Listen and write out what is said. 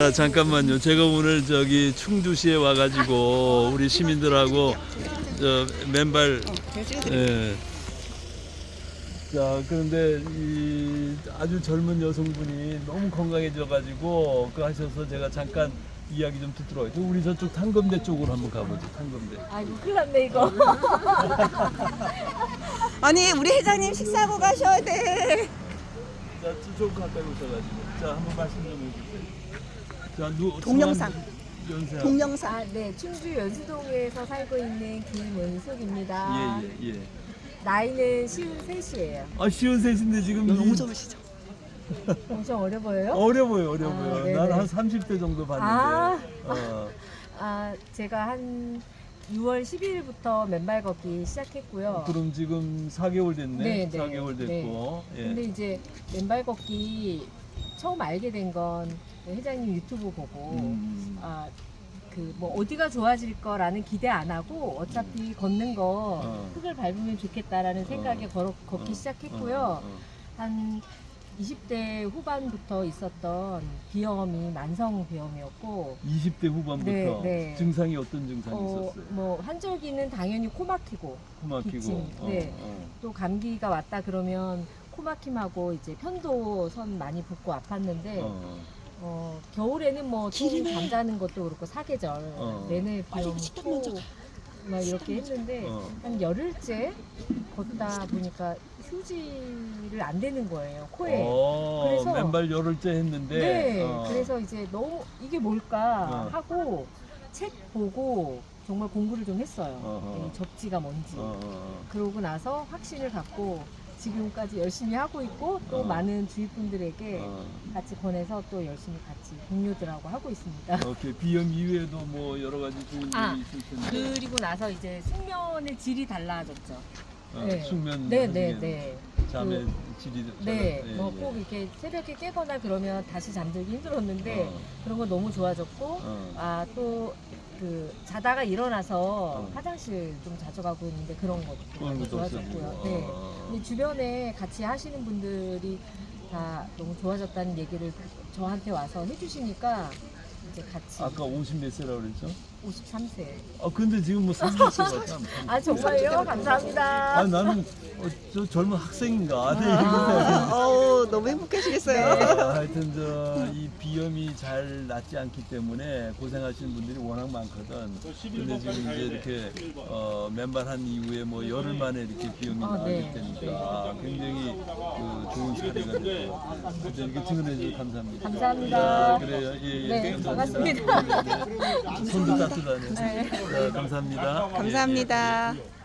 잠깐만요. 제가 오늘 저기 충주시에 와가지고 우리 시민들하고 저 맨발 예. 자 그런데 이 아주 젊은 여성분이 너무 건강해져가지고 그 하셔서 제가 잠깐 이야기 좀 듣도록 하겠습니다. 우리 저쪽 탕검대 쪽으로 한번 가보죠. 탕검대. 아이고 큰일 났네 이거. 아니 우리 회장님 식사하고 가셔야 돼. 자 좀 가까이 오셔가지고 자 한번 말씀 좀 해주세요. 자 동영상. 연세. 동영상. 아, 네, 충주 연수동에서 살고 있는 김은숙입니다. 예예. 나이는 53이에요. 아 쉬운 셋인데 지금 너무 좋으시죠? 엄청 어려 보여요? 어려 보여, 어려 아, 보여. 네네. 난 한 30대 정도 봤는데. 제가 한 6월 12일부터 맨발 걷기 시작했고요. 그럼 지금 4개월 됐네. 네, 네, 4개월 됐고. 예. 근데 이제 맨발 걷기 처음 알게 된 건 회장님 유튜브 보고 그 뭐 어디가 좋아질 거라는 기대 안 하고 어차피 걷는 거 흙을 밟으면 좋겠다라는 생각에 걷기 시작했고요. 한 20대 후반부터 있었던 비염이 만성 비염이었고 20대 후반부터 네, 네. 증상이 어떤 증상이 있었어요? 뭐 환절기는 당연히 코 막히고 코 막히고. 기침, 네. 또 감기가 왔다 그러면 코 막힘하고 이제 편도선 많이 붓고 아팠는데 겨울에는 뭐 좀 잠자는 것도 그렇고 사계절 내내 비염 막 이렇게 했는데 한 열흘째 걷다 보니까 휴지를 안 대는 거예요 코에. 그래서 맨발 열흘째 했는데. 네, 그래서 이제 너무 이게 뭘까 하고 책 보고 정말 공부를 좀 했어요. 이 접지가 뭔지. 그러고 나서 확신을 갖고 지금까지 열심히 하고 있고 또 많은 주위 분들에게 같이 권해서 또 열심히 같이 동료들하고 하고 있습니다. 오케이. 비염 이외에도 뭐 여러 가지 좋은 일이 있을 텐데. 그리고 나서 이제 숙면의 질이 달라졌죠. 네. 숙면. 네. 잠의 질이. 네, 예, 뭐 예. 꼭 이렇게 새벽에 깨거나 그러면 다시 잠들기 힘들었는데 그런 거 너무 좋아졌고 또 그 자다가 일어나서 화장실 좀 자주 가고 있는데 그런 것도 너무 좋아졌고요. 네. 근데 주변에 같이 하시는 분들이 다 너무 좋아졌다는 얘기를 저한테 와서 해주시니까 이제 같이 아까 50 몇 세라고 그랬죠? 53세. 근데 지금 뭐 30세 같아. 아 정말요? 감사합니다. 나는 저 젊은 학생인가? 너무 행복하시겠어요. 하여튼 이 비염이 잘 낫지 않기 때문에 고생하시는 분들이 워낙 많거든. 근데 지금 이제 이렇게 맨발한 이후에 뭐 열흘 만에 이렇게 비염이 나게 되니까 굉장히 그 좋은 사례가 되고 하여튼 이렇게 증언해 주셔서 감사합니다. 감사합니다. 그래요. 예, 네, 감사합니다. 반갑습니다. 손도 따뜻하네. 네, 감사합니다. 감사합니다.